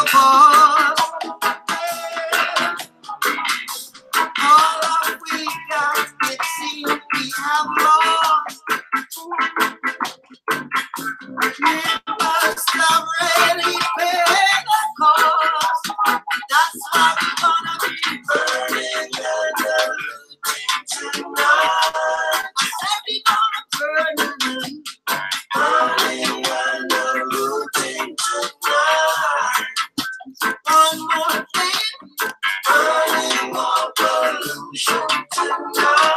cause. All that we got, it seems we have lost. We must have really paid the cost. That's why we're gonna be burning and looting tonight. I said we're gonna burning and looting tonight. One more thing, burning more pollution tonight.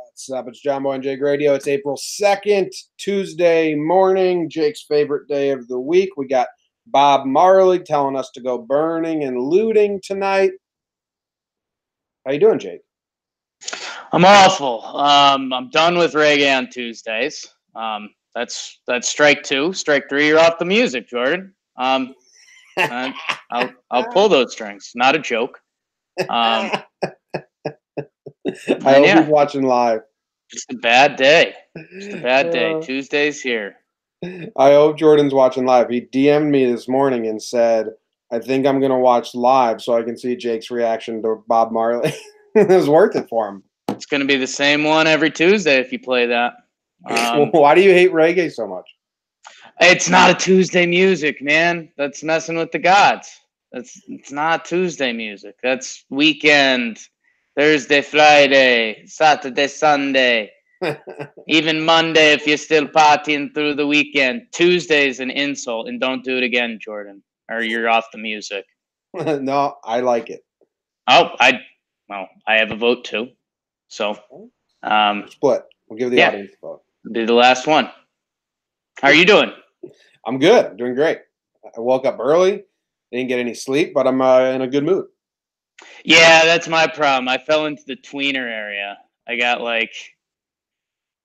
What's up? It's Jomboy and Jake Radio. It's April 2nd, Tuesday morning, Jake's favorite day of the week. We got Bob Marley telling us to go burning and looting tonight. How you doing, Jake? I'm awful. I'm done with reggae on Tuesdays. That's strike two. Strike three, you're off the music, Jordan. I'll pull those strings. Not a joke. I hope he's watching live. Just a bad day. Just a bad day. Tuesday's here. I hope Jordan's watching live. He DM'd me this morning and said, I think I'm going to watch live so I can see Jake's reaction to Bob Marley. It was worth it for him. It's going to be the same one every Tuesday if you play that. Why do you hate reggae so much? It's not a Tuesday music, man. That's messing with the gods. It's not Tuesday music. That's weekend, Thursday, Friday, Saturday, Sunday, even Monday if you're still partying through the weekend. Tuesday's an insult, and don't do it again, Jordan, or you're off the music. No, I like it. I have a vote too. So split. We'll give the audience a vote. Be the last one. How are you doing? I'm good. I'm doing great. I woke up early. Didn't get any sleep, but I'm in a good mood. Yeah, that's my problem. I fell into the tweener area. I got like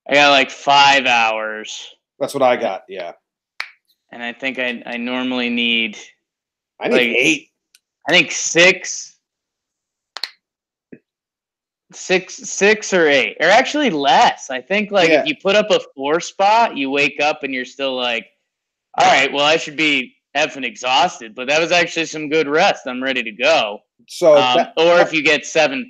5 hours. That's what I got. Yeah. And I think I normally need. I need 8. I think 6 or 8, or actually less. I think if you put up a 4 spot, you wake up and you're still like, all right, well, I should be effing exhausted, but that was actually some good rest. I'm ready to go. So, or if you get 7+,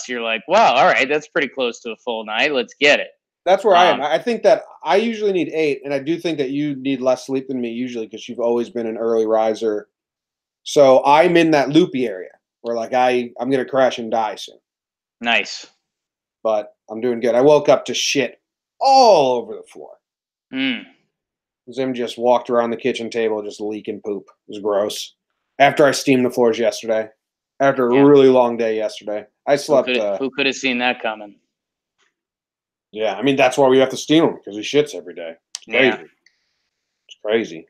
you're like, wow, all right, that's pretty close to a full night. Let's get it. That's where I am. I think that I usually need 8, and I do think that you need less sleep than me usually because you've always been an early riser. So I'm in that loopy area where I'm going to crash and die soon. Nice. But I'm doing good. I woke up to shit all over the floor. Zim just walked around the kitchen table just leaking poop. It was gross. After I steamed the floors yesterday. After a really long day yesterday. I slept. Who could have seen that coming? Yeah, I mean, that's why we have to steam him, because he shits every day. It's crazy. Yeah. It's crazy.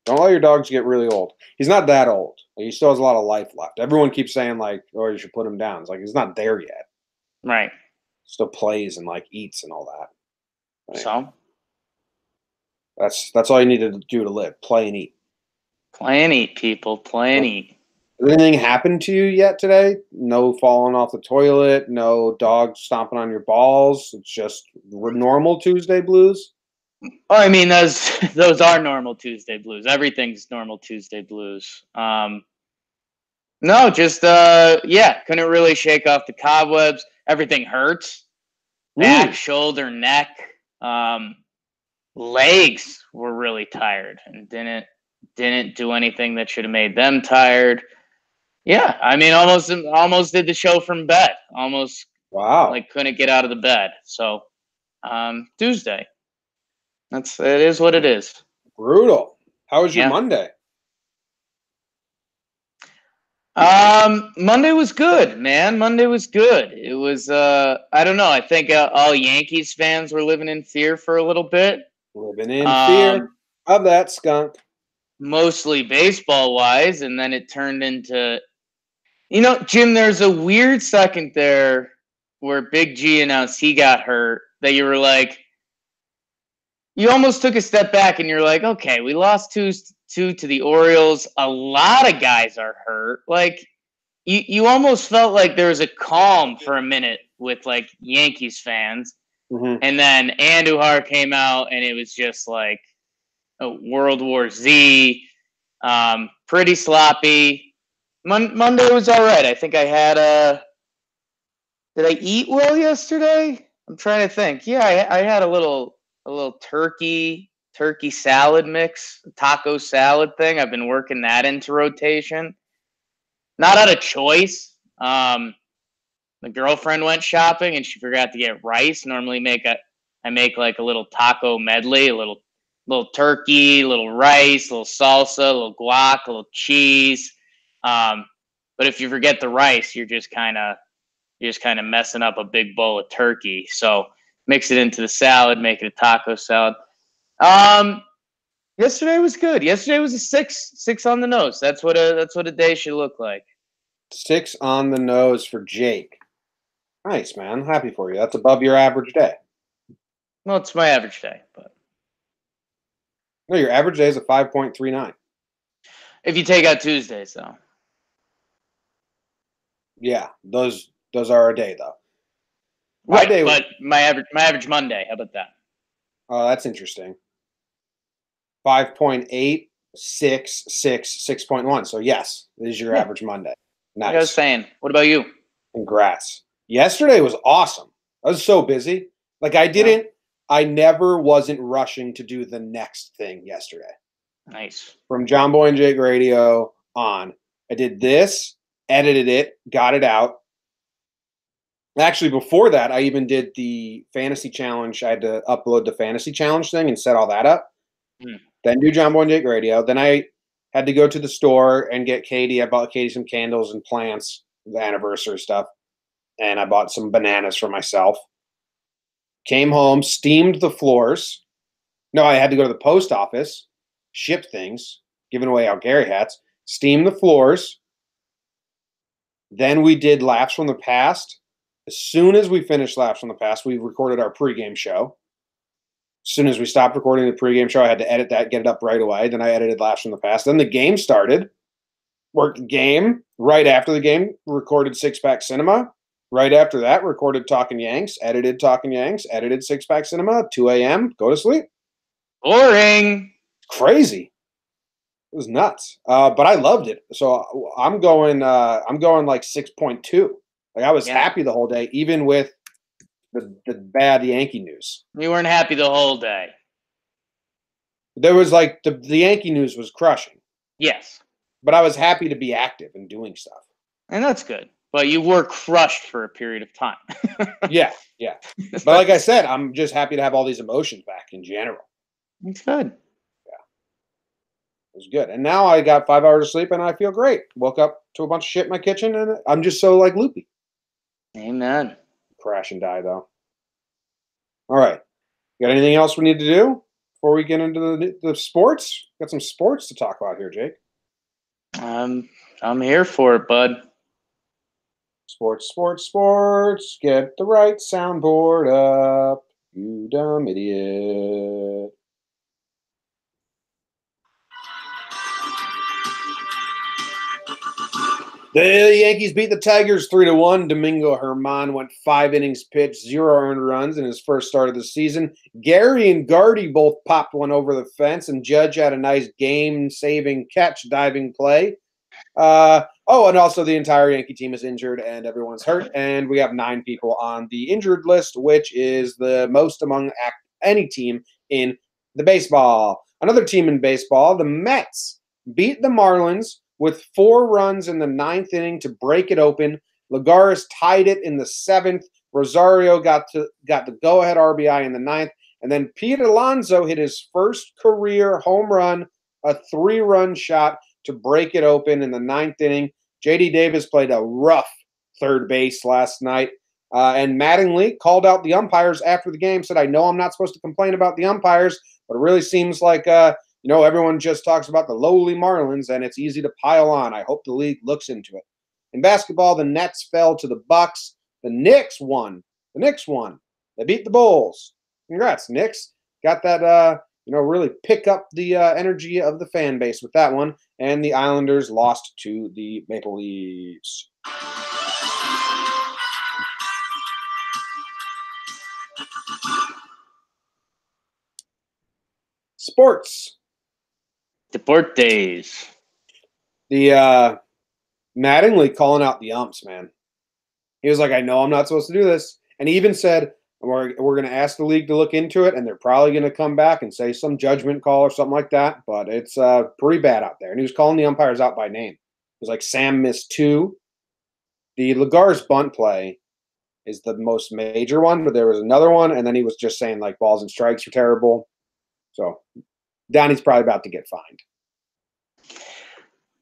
Don't let your dogs get really old. He's not that old. He still has a lot of life left. Everyone keeps saying, oh, you should put him down. It's like, he's not there yet. Right. Still plays and, eats and all that. Right. So? That's all you need to do to live. Play and eat. Play and eat, people. Play and eat. Anything happened to you yet today? No falling off the toilet? No dog stomping on your balls? It's just normal Tuesday blues? Oh, I mean, those are normal Tuesday blues. Everything's normal Tuesday blues. No, just, couldn't really shake off the cobwebs. Everything hurts. Back, shoulder, neck. Legs were really tired and didn't do anything that should have made them tired. Yeah, I mean, almost did the show from bed. Almost. Wow. Couldn't get out of the bed. So, Tuesday. It is what it is. Brutal. How was your Monday? Monday was good, man. Monday was good. It was, I don't know. I think all Yankees fans were living in fear for a little bit. Living in fear of that skunk. Mostly baseball-wise, and then it turned into, Jim, there's a weird second there where Big G announced he got hurt that you were like, you almost took a step back and you're like, okay, we lost 2-2 to the Orioles. A lot of guys are hurt. You almost felt like there was a calm for a minute with Yankees fans. Mm-hmm. And then Andujar came out and it was just like, World War Z. Pretty sloppy. Monday was all right. I think I had Did I eat well yesterday? I'm trying to think. Yeah, I had a little turkey salad mix, taco salad thing. I've been working that into rotation. Not out of choice. The girlfriend went shopping and she forgot to get rice. Normally I make like a little taco medley, a little turkey, a little rice, a little salsa, a little guac, a little cheese. But if you forget the rice, you're just kind of messing up a big bowl of turkey. So mix it into the salad, make it a taco salad. Yesterday was good. Yesterday was a six on the nose. That's what a day should look like. 6 on the nose for Jake. Nice, man. Happy for you. That's above your average day. Well, it's my average day, but No, your average day is a 5.39. if you take out Tuesdays, though. Yeah, those are a day though. Right, but my average Monday. How about that? Oh, that's interesting. 5.8, 6, 6.1. So yes, this is your average Monday. Nice. Like I was saying. What about you? Congrats. Yesterday was awesome. I was so busy. Like I never wasn't rushing to do the next thing yesterday. Nice. From Jomboy and Jake Radio on. I did this, edited it, got it out. Actually, before that, I even did the fantasy challenge. I had to upload the fantasy challenge thing and set all that up. Then do Jomboy and Jake Radio. Then I had to go to the store and get Katie. I bought Katie some candles and plants, the anniversary stuff. And I bought some bananas for myself. Came home, steamed the floors. No, I had to go to the post office, ship things, giving away our Gary hats, steam the floors. Then we did Laughs from the Past. As soon as we finished Laughs from the Past, we recorded our pregame show. As soon as we stopped recording the pregame show, I had to edit that, get it up right away. Then I edited Laughs from the Past. Then the game started. Worked the game. Right after the game, recorded Six Pack Cinema. Right after that, recorded Talking Yanks, edited Talking Yanks, edited Six Pack Cinema, 2 a.m., go to sleep. Boring. Crazy. It was nuts. But I loved it. So I'm going like 6.2. Like I was happy the whole day, even with the bad Yankee news. You weren't happy the whole day. There was like the Yankee news was crushing. Yes. But I was happy to be active and doing stuff. And that's good. But you were crushed for a period of time. Yeah. But like I said, I'm just happy to have all these emotions back in general. It's good. Yeah. It was good. And now I got 5 hours of sleep and I feel great. Woke up to a bunch of shit in my kitchen and I'm just so like loopy. Amen. Crash and die though. All right. Got anything else we need to do before we get into the sports? Got some sports to talk about here, Jake. I'm here for it, bud. Sports. Get the right soundboard up, you dumb idiot. The Yankees beat the Tigers 3-1. Domingo Germán went 5 innings pitched, 0 earned runs in his first start of the season. Gary and Gardy both popped one over the fence, and Judge had a nice game-saving catch diving play. And also the entire Yankee team is injured and everyone's hurt, and we have 9 people on the injured list, which is the most among any team in the baseball. Another team in baseball, the Mets, beat the Marlins with 4 runs in the 9th inning to break it open. Lagares tied it in the 7th. Rosario got the go-ahead RBI in the 9th. And then Pete Alonso hit his first career home run, a 3-run shot to break it open in the 9th inning. J.D. Davis played a rough third base last night. And Mattingly called out the umpires after the game, said, I know I'm not supposed to complain about the umpires, but it really seems like everyone just talks about the lowly Marlins, and it's easy to pile on. I hope the league looks into it. In basketball, the Nets fell to the Bucks. The Knicks won. They beat the Bulls. Congrats, Knicks. Got that, really pick up the energy of the fan base with that one. And the Islanders lost to the Maple Leafs. Sports. Deportes. The Mattingly calling out the umps, man. He was like, I know I'm not supposed to do this. And he even said, we're going to ask the league to look into it, and they're probably going to come back and say some judgment call or something like that. But it's pretty bad out there. And he was calling the umpires out by name. It was like Sam missed 2. The Lagar's bunt play is the most major one, but there was another one, and then he was just saying, like, balls and strikes were terrible. So Donnie's probably about to get fined.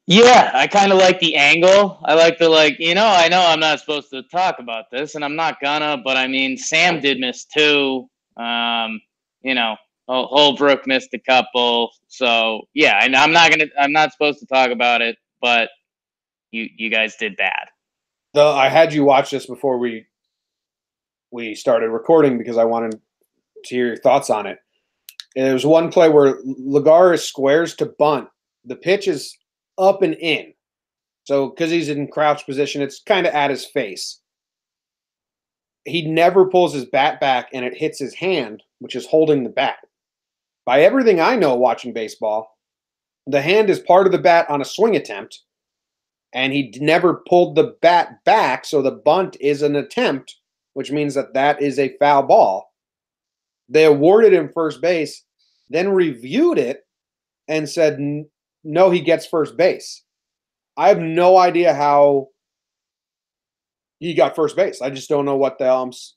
Yeah, I kind of like the angle. I like the, I know I'm not supposed to talk about this, and I'm not gonna, but I mean, Sam did miss 2. Holbrook missed a couple. So, yeah, and I'm not supposed to talk about it, but you guys did bad. I had you watch this before we started recording because I wanted to hear your thoughts on it. And there was one play where Lagar squares to bunt. The pitch is up and in. So because he's in crouch position, it's kind of at his face. He never pulls his bat back, and it hits his hand, which is holding the bat. By everything I know watching baseball, the hand is part of the bat on a swing attempt, and he never pulled the bat back, so the bunt is an attempt, which means that is a foul ball. They awarded him first base, then reviewed it, and said, no, he gets first base. I have no idea how he got first base. I just don't know what the umps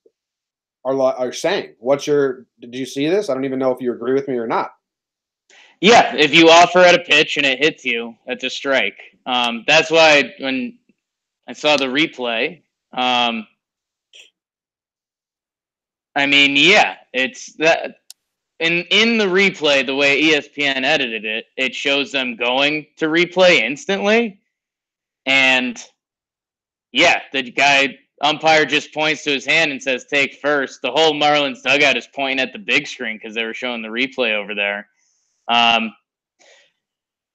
are saying. Did you see this? I don't even know if you agree with me or not. Yeah, if you offer at a pitch and it hits you, that's a strike. That's why when I saw the replay, it's that. In the replay, the way ESPN edited it, it shows them going to replay instantly. And, yeah, the umpire just points to his hand and says, take first. The whole Marlins dugout is pointing at the big screen because they were showing the replay over there. I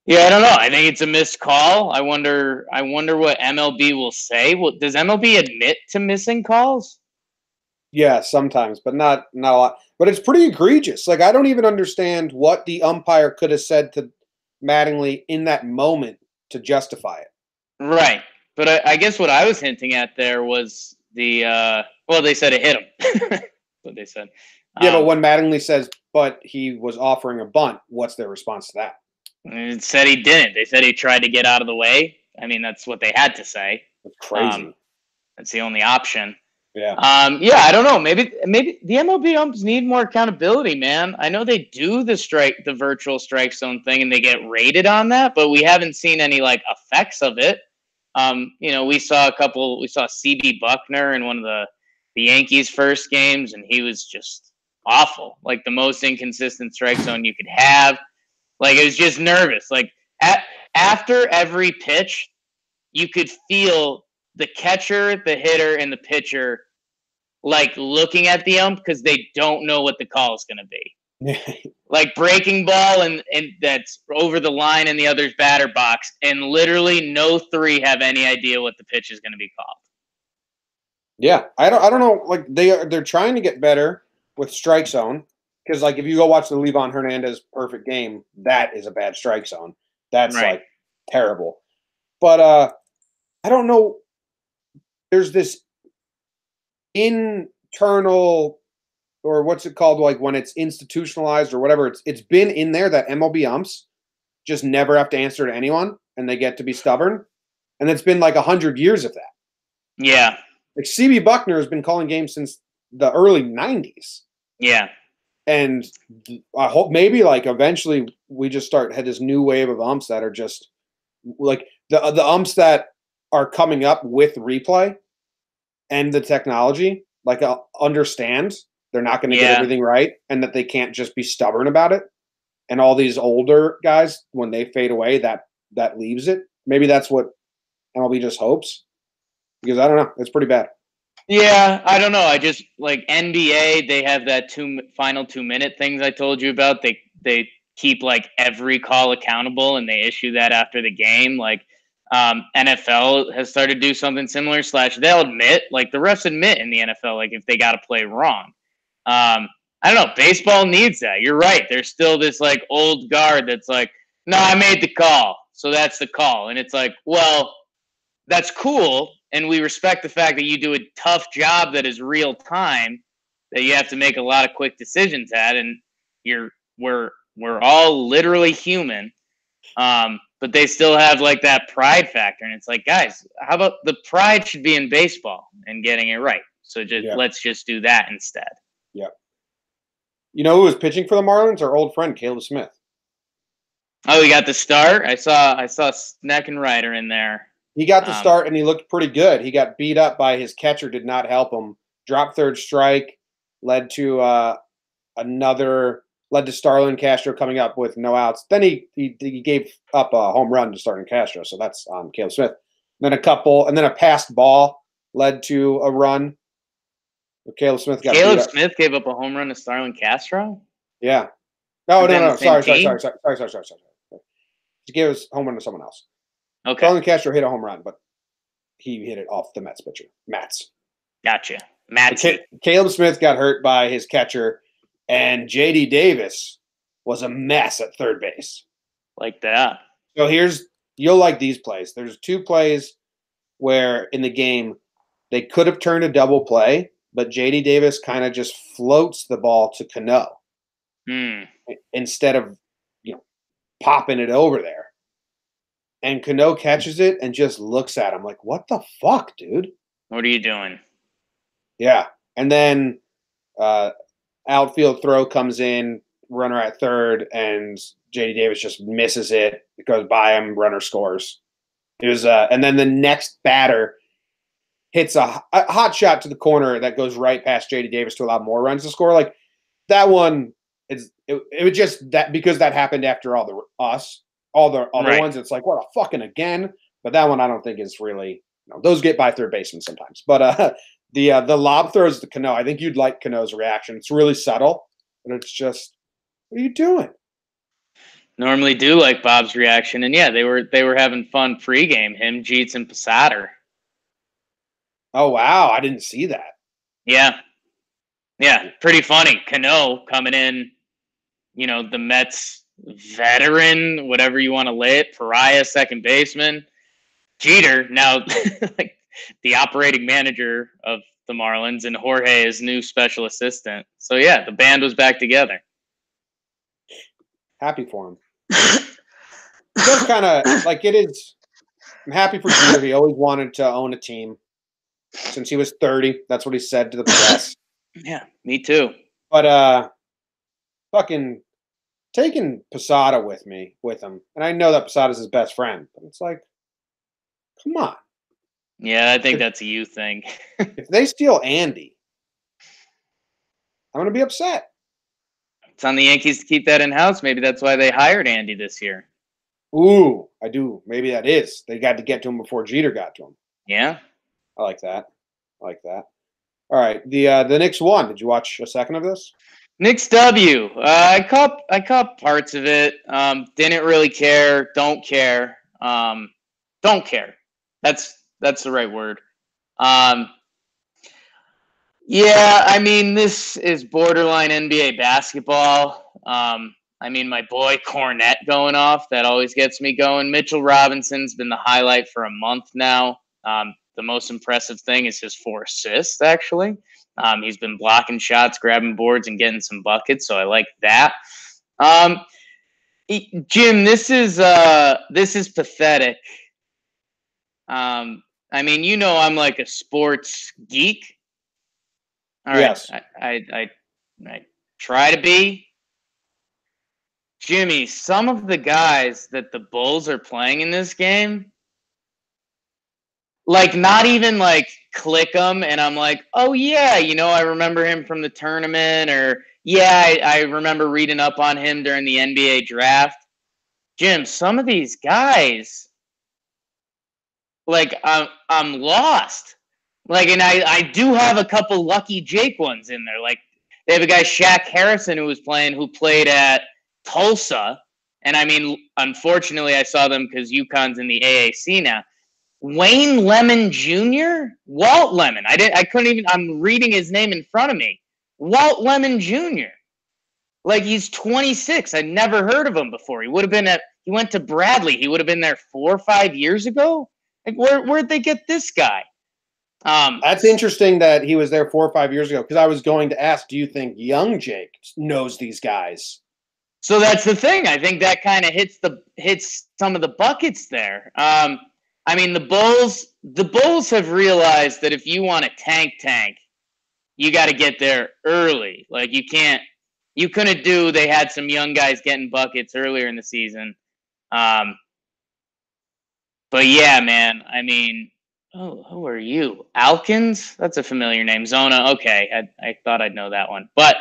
don't know. I think it's a missed call. I wonder what MLB will say. Well, does MLB admit to missing calls? Yeah, sometimes, but not a lot. But it's pretty egregious. Like, I don't even understand what the umpire could have said to Mattingly in that moment to justify it. Right. But I guess what I was hinting at there was they said it hit him. What they said. Yeah, but when Mattingly says, but he was offering a bunt, what's their response to that? It said he didn't. They said he tried to get out of the way. I mean, that's what they had to say. That's crazy. That's the only option. Yeah. I don't know. Maybe the MLB umps need more accountability, man. I know they do the virtual strike zone thing, and they get rated on that, but we haven't seen any effects of it. We saw CB Buckner in one of the Yankees' first games, and he was just awful. Like the most inconsistent strike zone you could have. Like it was just nervous. Like after every pitch, you could feel the catcher, the hitter, and the pitcher looking at the ump because they don't know what the call is going to be. Like breaking ball and that's over the line in the other's batter box, and literally no 3 have any idea what the pitch is going to be called. Yeah, I don't know. Like they're trying to get better with strike zone because if you go watch the Levon Hernandez perfect game, that is a bad strike zone. That's right. Terrible. But I don't know. There's this internal, or what's it called? Like when it's institutionalized or whatever. It's been in there that MLB umps just never have to answer to anyone, and they get to be stubborn. And it's been 100 years of that. Yeah. Like CB Buckner has been calling games since the early 90s. Yeah. And I hope maybe eventually we just had this new wave of umps that are just the umps that are coming up with replay and the technology, understand they're not going to get everything right, and that they can't just be stubborn about it. And all these older guys, when they fade away, that leaves it. Maybe that's what MLB just hopes, because I don't know. It's pretty bad. Yeah, I don't know. I just NBA. They have that final 2-minute things I told you about. They keep every call accountable, and they issue that after the game. NFL has started to do something similar. / they'll admit, the refs admit in the NFL, if they got to play wrong. I don't know. Baseball needs that. You're right. There's still this old guard that's no, I made the call, so that's the call. And it's like, well, that's cool, and we respect the fact that you do a tough job that is real time, that you have to make a lot of quick decisions at, and we're all literally human. But they still have like that pride factor, and it's like, guys, how about the pride should be in baseball and getting it right? So let's just do that instead. Yep. You know who was pitching for the Marlins? Our old friend Caleb Smith. Oh, he got the start. I saw Sneck and Ryder in there. He got the start, and he looked pretty good. He got beat up by his catcher, did not help him. Dropped third strike, led to Starlin Castro coming up with no outs. Then he gave up a home run to Starlin Castro, so that's on Caleb Smith. Then a passed ball led to a run. Caleb Smith gave up a home run to Starlin Castro? Yeah. No. Sorry. He gave us home run to someone else. Okay. Starlin Castro hit a home run, but he hit it off the Mets pitcher. Gotcha. Mats. Caleb Smith got hurt by his catcher, and J.D. Davis was a mess at third base. Like that. So you'll like these plays. There's two plays where in the game they could have turned a double play, but J.D. Davis kind of just floats the ball to Cano instead of popping it over there. And Cano catches it and just looks at him like, what the fuck, dude? What are you doing? Yeah. And then outfield throw comes in, runner at third, and J.D. Davis just misses it. It goes by him, runner scores. It was and then the next batter hits a hot shot to the corner that goes right past J.D. Davis to allow more runs to score. Like that one, it was just that because that happened after all the other ones. It's like, what a fucking again. But that one I don't think is really. Those get by third baseman sometimes. But the lob throws to Cano. I think you'd like Cano's reaction. It's really subtle, but it's just, what are you doing? Normally do like Bob's reaction, and yeah, they were having fun pregame. Him, Jeets, and Posada. Oh wow, I didn't see that. Yeah, pretty funny. Cano coming in, the Mets veteran, whatever you want to lay it, pariah second baseman. Jeter now like the operating manager of the Marlins, and Jorge is new special assistant. So yeah, the band was back together. Happy for him. Just kind of like it is. I'm happy for Jeter. He always wanted to own a team since he was 30. That's what he said to the press. Yeah, me too. But fucking taking Posada with him, and I know that Posada's his best friend, but it's like, come on. Yeah, I think that's a you thing. If they steal Andy, I'm going to be upset. It's on the Yankees to keep that in-house. Maybe that's why they hired Andy this year. Ooh, I do. Maybe that is. They got to get to him before Jeter got to him. Yeah. I like that. All right. The Knicks won. Did you watch a second of this? Knicks W. I caught parts of it. Didn't really care. Don't care. Don't care. That's the right word. Yeah, I mean, this is borderline NBA basketball. I mean, my boy Cornette going off, that always gets me going. Mitchell Robinson's been the highlight for a month now. The most impressive thing is his 4 assists, actually. He's been blocking shots, grabbing boards, and getting some buckets, so I like that. Jim, this is pathetic. I mean, I'm like a sports geek. All right. Yes. I try to be. Jimmy, some of the guys that the Bulls are playing in this game, like not even like click them, and I'm like, oh yeah, I remember him from the tournament, or yeah, I remember reading up on him during the NBA draft. Jim, some of these guys, like I'm lost. Like, and I do have a couple lucky Jake ones in there. Like they have a guy, Shaq Harrison, who played at Tulsa. And I mean, unfortunately, I saw them because UConn's in the AAC now. Wayne Lemon Jr., Walt Lemon. I couldn't even. I'm reading his name in front of me. Walt Lemon Jr. Like he's 26. I'd never heard of him before. He would have been at He went to Bradley. He would have been there 4 or 5 years ago. Like, where'd they get this guy? That's interesting that he was there 4 or 5 years ago, because I was going to ask, do you think young Jake knows these guys? So that's the thing. I think that kind of hits some of the buckets there. I mean, the Bulls have realized that if you want to tank, you got to get there early. Like, you couldn't do. They had some young guys getting buckets earlier in the season. But yeah, man. I mean, who are you? Alkins? That's a familiar name. Zona. Okay, I thought I'd know that one. But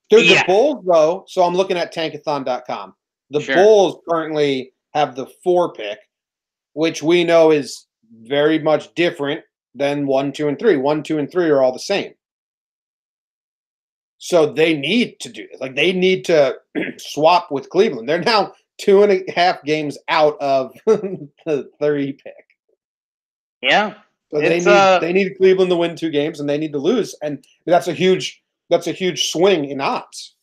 Dude, yeah. the Bulls, though, so I'm looking at tankathon.com. The Sure. Bulls currently have the 4 pick, which we know is very much different than 1, 2, and 3. 1, 2, and 3 are all the same. So they need to do this. Like, they need to swap with Cleveland. They're now 2.5 games out of the 3 pick. Yeah. So they need Cleveland to win 2 games, and they need to lose, and that's a huge swing in odds.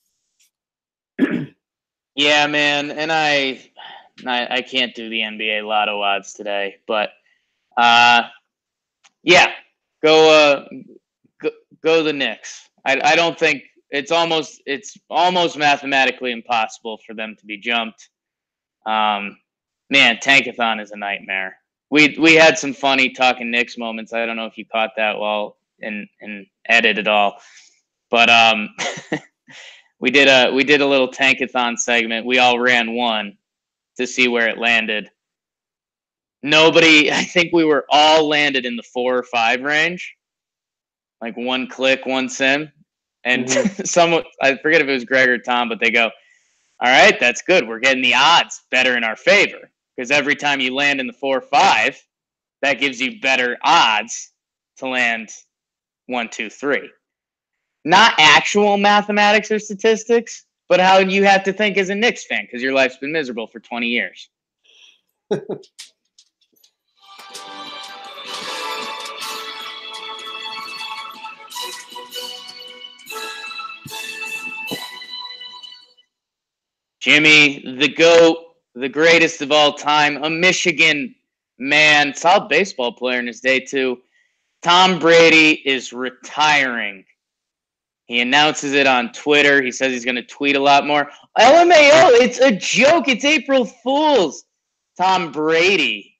Yeah, man, and I can't do the NBA lotto odds today, but yeah, go the Knicks. I don't think it's almost mathematically impossible for them to be jumped. Man, Tankathon is a nightmare. We had some funny talking Knicks moments. I don't know if you caught that well and edit it all, but we did a little Tankathon segment. We all ran one to see where it landed. Nobody, I think we were all landed in the 4 or 5 range, like 1 click, 1 sim. And someone, I forget if it was Greg or Tom, but they go, all right, that's good. We're getting the odds better in our favor, because every time you land in the 4 or 5, that gives you better odds to land 1, 2, 3. Not actual mathematics or statistics, but how you have to think as a Knicks fan, because your life's been miserable for 20 years. Jimmy, the GOAT, the greatest of all time, a Michigan man, solid baseball player in his day too. Tom Brady is retiring. He announces it on Twitter. He says he's going to tweet a lot more. LMAO, it's a joke. It's April Fool's. Tom Brady.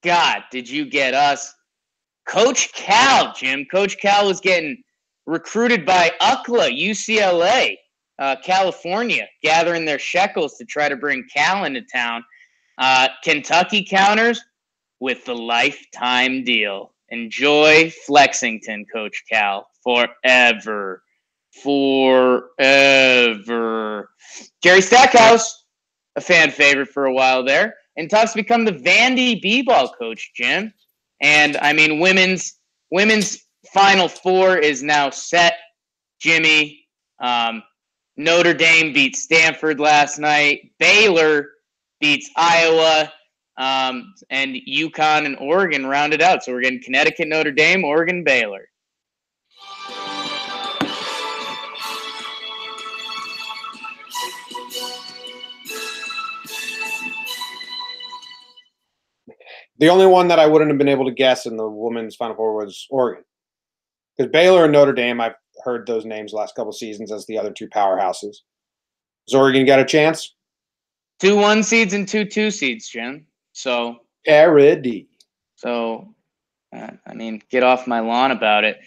God, did you get us? Coach Cal, Jim. Coach Cal was getting recruited by UCLA, UCLA, California, gathering their shekels to try to bring Cal into town. Kentucky counters with the lifetime deal. Enjoy Flexington, Coach Cal, forever. Forever. Jerry Stackhouse, a fan favorite for a while there, and talks to become the Vandy B-ball coach, Jim. And, I mean, women's Final Four is now set, Jimmy. Notre Dame beat Stanford last night. Baylor beats Iowa. And UConn and Oregon rounded out. So we're getting Connecticut, Notre Dame, Oregon, Baylor. The only one that I wouldn't have been able to guess in the women's Final Four was Oregon. Because Baylor and Notre Dame, I've heard those names the last couple of seasons as the other 2 powerhouses. Does Oregon got a chance? 2 1 seeds and 2 2 seeds, Jim. So parody. So, I mean, get off my lawn about it.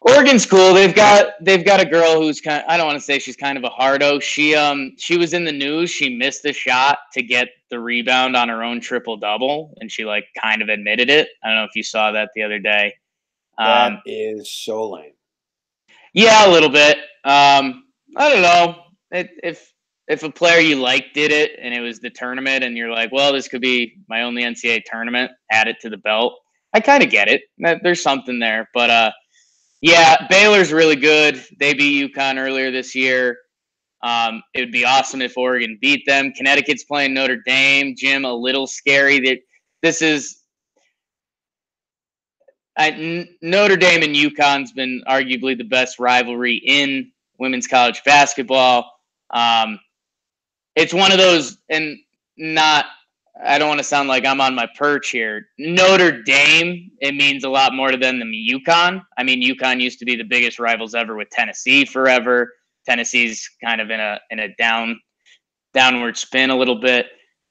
Oregon's cool. They've got a girl who's kind of, I don't want to say she's kind of a hardo. She was in the news. She missed a shot to get the rebound on her own triple-double, and she like kind of admitted it. I don't know if you saw that the other day. That is so lame. Yeah, a little bit. I don't know. If a player you like did it and it was the tournament and you're like, well, this could be my only NCAA tournament, add it to the belt. I kind of get it. There's something there. But, yeah, Baylor's really good. They beat UConn earlier this year. It would be awesome if Oregon beat them. Connecticut's playing Notre Dame. Jim, a little scary. This is Notre Dame and UConn's been arguably the best rivalry in women's college basketball. it's one of those, and not. I don't want to sound like I'm on my perch here. Notre Dame, it means a lot more to them than UConn. I mean, UConn used to be the biggest rivals ever with Tennessee forever. Tennessee's kind of in a downward spin a little bit.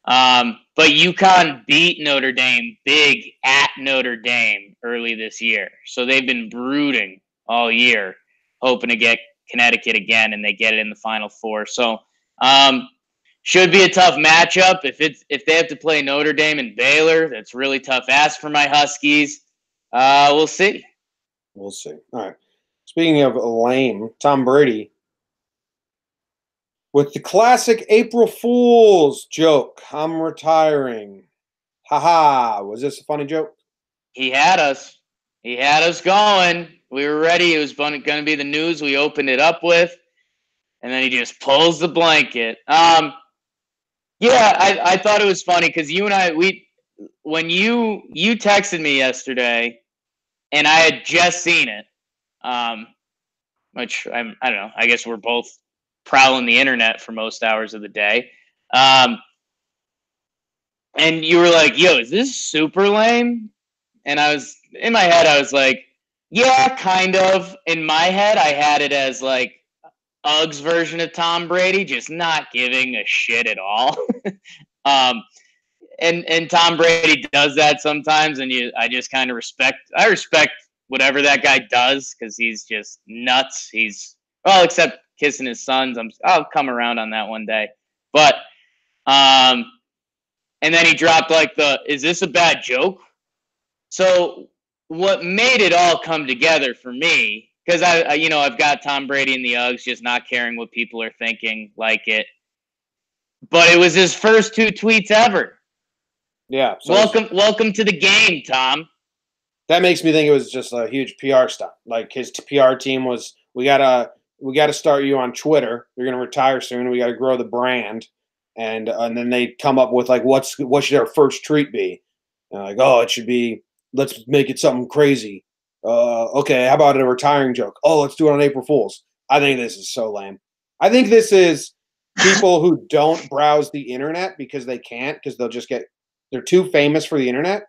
But UConn beat Notre Dame big at Notre Dame early this year. So they've been brooding all year, hoping to get Connecticut again, and they get it in the Final Four. So should be a tough matchup. If they have to play Notre Dame and Baylor, that's really tough ask for my Huskies. We'll see. We'll see. All right. Speaking of lame, Tom Brady with the classic April Fool's joke. I'm retiring. Haha. Was this a funny joke? He had us. He had us going. We were ready. It was going to be the news we opened it up with. And then he just pulls the blanket. Yeah, I thought it was funny because you and I, when you texted me yesterday, and I had just seen it, which I don't know. I guess we're both prowling the internet for most hours of the day. And you were like, "Yo, is this super lame?" And I was in my head, I was like, "Yeah, kind of." In my head, I had it as like Uggs version of Tom Brady, just not giving a shit at all. And Tom Brady does that sometimes, and I just kind of respect whatever that guy does because he's just nuts. Except kissing his sons. I'll come around on that one day. But and then he dropped is this a bad joke? So what made it all come together for me, because I've got Tom Brady in the Uggs, just not caring what people are thinking, like it. But it was his first 2 tweets ever. Yeah. So welcome to the game, Tom. That makes me think it was just a huge PR stunt. Like his PR team was, we gotta start you on Twitter. You're gonna retire soon. We gotta grow the brand, and then they come up with like, what should our first tweet be? And like, oh, it should be, let's make it something crazy. Okay, how about a retiring joke? Oh, let's do it on April Fool's. I think this is so lame. I think this is people who don't browse the internet because they can't, because they're too famous for the internet.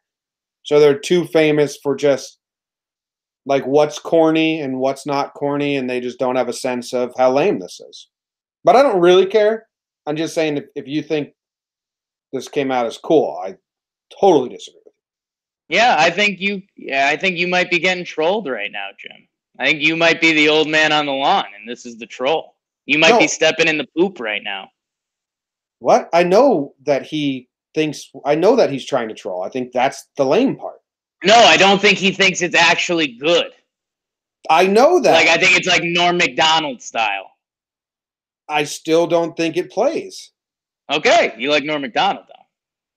So they're too famous for just like what's corny and what's not corny, and they just don't have a sense of how lame this is. But I don't really care. I'm just saying if you think this came out as cool, I totally disagree with you. Yeah, I think you might be getting trolled right now, Jim. I think you might be the old man on the lawn, and this is the troll. You might be stepping in the poop right now. What? I know that he's trying to troll. I think that's the lame part. No, I don't think he thinks it's actually good. I know that. Like, I think it's like Norm Macdonald style. I still don't think it plays. Okay, you like Norm Macdonald, though.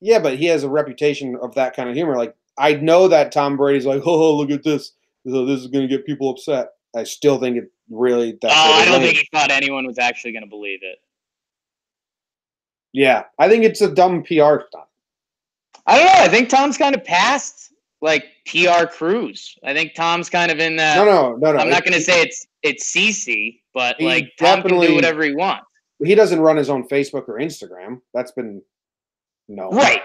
Yeah, but he has a reputation of that kind of humor. Like, I know that Tom Brady's like, oh, look at this. This is going to get people upset. I still think it really... I don't think he thought anyone was actually going to believe it. Yeah, I think it's a dumb PR stunt. I don't know. I think Tom's kind of past like PR cruise. I think Tom's kind of in that. No. I'm not going to say it's CC, but like Tom can do whatever he wants. He doesn't run his own Facebook or Instagram. That's been right.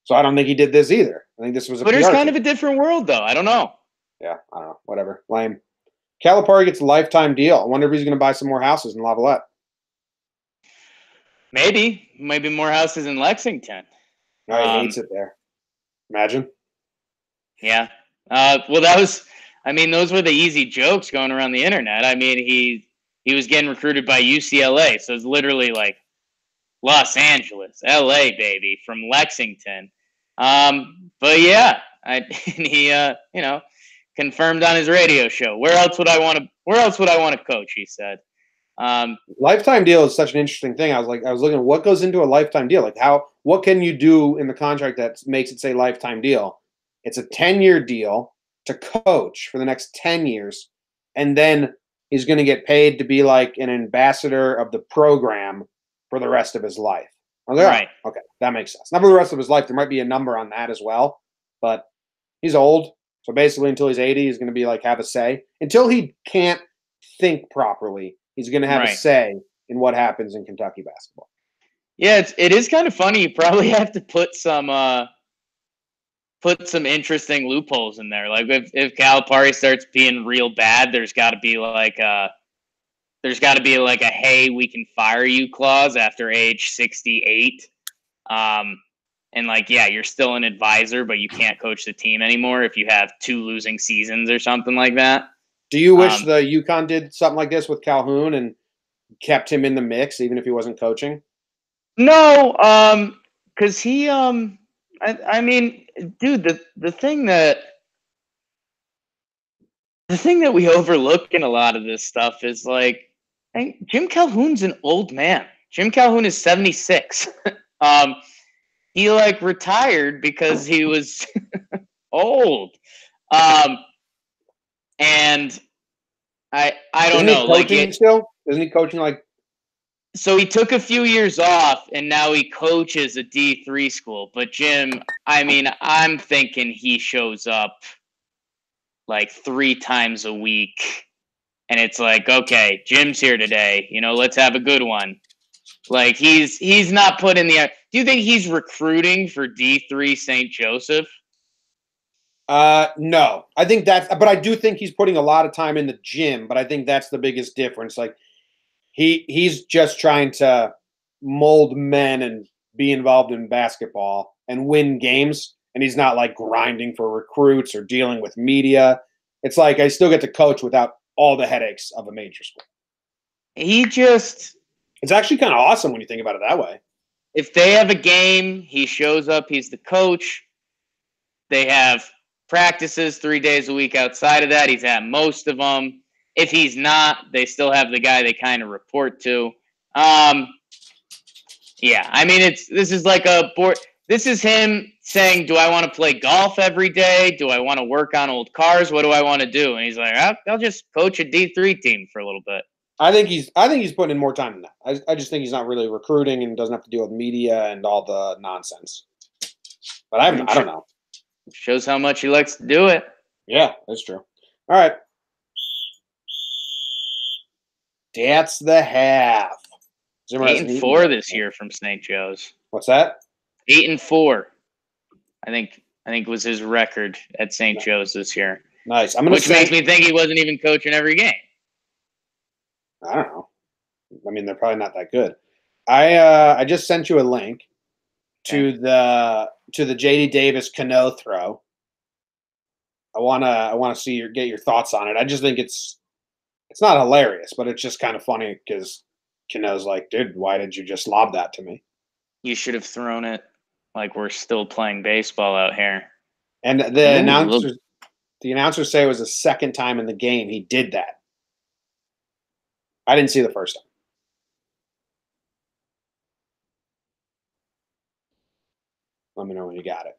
So I don't think he did this either. I think this was a Twitter's PR kind of a different world, though. I don't know. Yeah, I don't know. Whatever. Lame. Calipari gets a lifetime deal. I wonder if he's going to buy some more houses in Lavalette. Maybe more houses in Lexington. No, he hates it there. Imagine. Yeah. Well, those were the easy jokes going around the internet. I mean, he was getting recruited by UCLA, so it's literally like Los Angeles, LA, baby, from Lexington. But yeah, he confirmed on his radio show. Where else would I want to coach? He said. Lifetime deal is such an interesting thing. I was looking at what goes into a lifetime deal. Like what can you do in the contract that makes it say lifetime deal? It's a 10-year deal to coach for the next 10 years. And then he's going to get paid to be like an ambassador of the program for the rest of his life. Right. Okay. That makes sense. Not for the rest of his life. There might be a number on that as well, but he's old. So basically until he's 80, he's going to be like, have a say until he can't think properly. He's going to have a say in what happens in Kentucky basketball. Yeah, it is kind of funny. You probably have to put some interesting loopholes in there. Like if Calipari starts being real bad, there's got to be like a hey, we can fire you clause after age 68. And like, yeah, you're still an advisor, but you can't coach the team anymore if you have 2 losing seasons or something like that. Do you wish the UConn did something like this with Calhoun and kept him in the mix, even if he wasn't coaching? No, because he, I mean, dude, the thing that we overlook in a lot of this stuff is like, Jim Calhoun's an old man. Jim Calhoun is 76. He like retired because he was old. And I don't know. Like still? Isn't he coaching like? So he took a few years off, and now he coaches a D3 school. But Jim, I mean, I'm thinking he shows up like 3 times a week, and it's like, okay, Jim's here today. You know, let's have a good one. Like he's not put in the. Do you think he's recruiting for D3 St. Joseph? No, I think but I do think he's putting a lot of time in the gym. But I think that's the biggest difference. Like he's just trying to mold men and be involved in basketball and win games. And he's not like grinding for recruits or dealing with media. It's like I still get to coach without all the headaches of a major school. It's actually kind of awesome when you think about it that way. If they have a game, he shows up, he's the coach. They have practices 3 days a week outside of that. He's at most of them. If he's not, they still have the guy they kind of report to. Yeah, I mean, this is like a board. This is him saying, do I want to play golf every day? Do I want to work on old cars? What do I want to do? And he's like, I'll just coach a D3 team for a little bit. I think he's putting in more time than that. I just think he's not really recruiting and doesn't have to deal with media and all the nonsense. But I don't know. Shows how much he likes to do it. Yeah, that's true. All right. That's the half. 8-4 this year from St. Joe's. What's that? 8-4. I think was his record at St. Joe's this year. Nice. Which makes me think he wasn't even coaching every game. I don't know. I mean, they're probably not that good. I just sent you a link to the JD Davis Cano throw. I wanna get your thoughts on it. I just think it's not hilarious, but it's just kind of funny because Cano's like, dude, why did you just lob that to me? You should have thrown it like we're still playing baseball out here. And the announcers say it was the second time in the game he did that. I didn't see the first time. Let me know when you got it.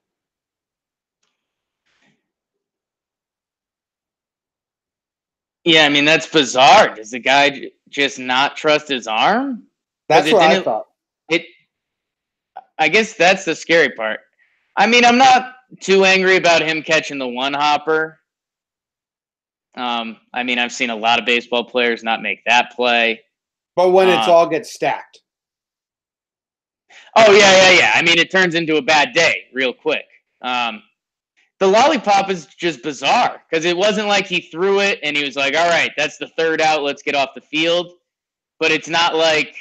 Yeah, I mean, that's bizarre. Does the guy just not trust his arm? That's what I thought. I guess that's the scary part. I mean, I'm not too angry about him catching the one hopper. I mean, I've seen a lot of baseball players not make that play. But when it's all gets stacked. Oh, yeah. I mean, it turns into a bad day real quick. The lollipop is just bizarre because it wasn't like he threw it and he was like, all right, that's the third out. Let's get off the field. But it's not like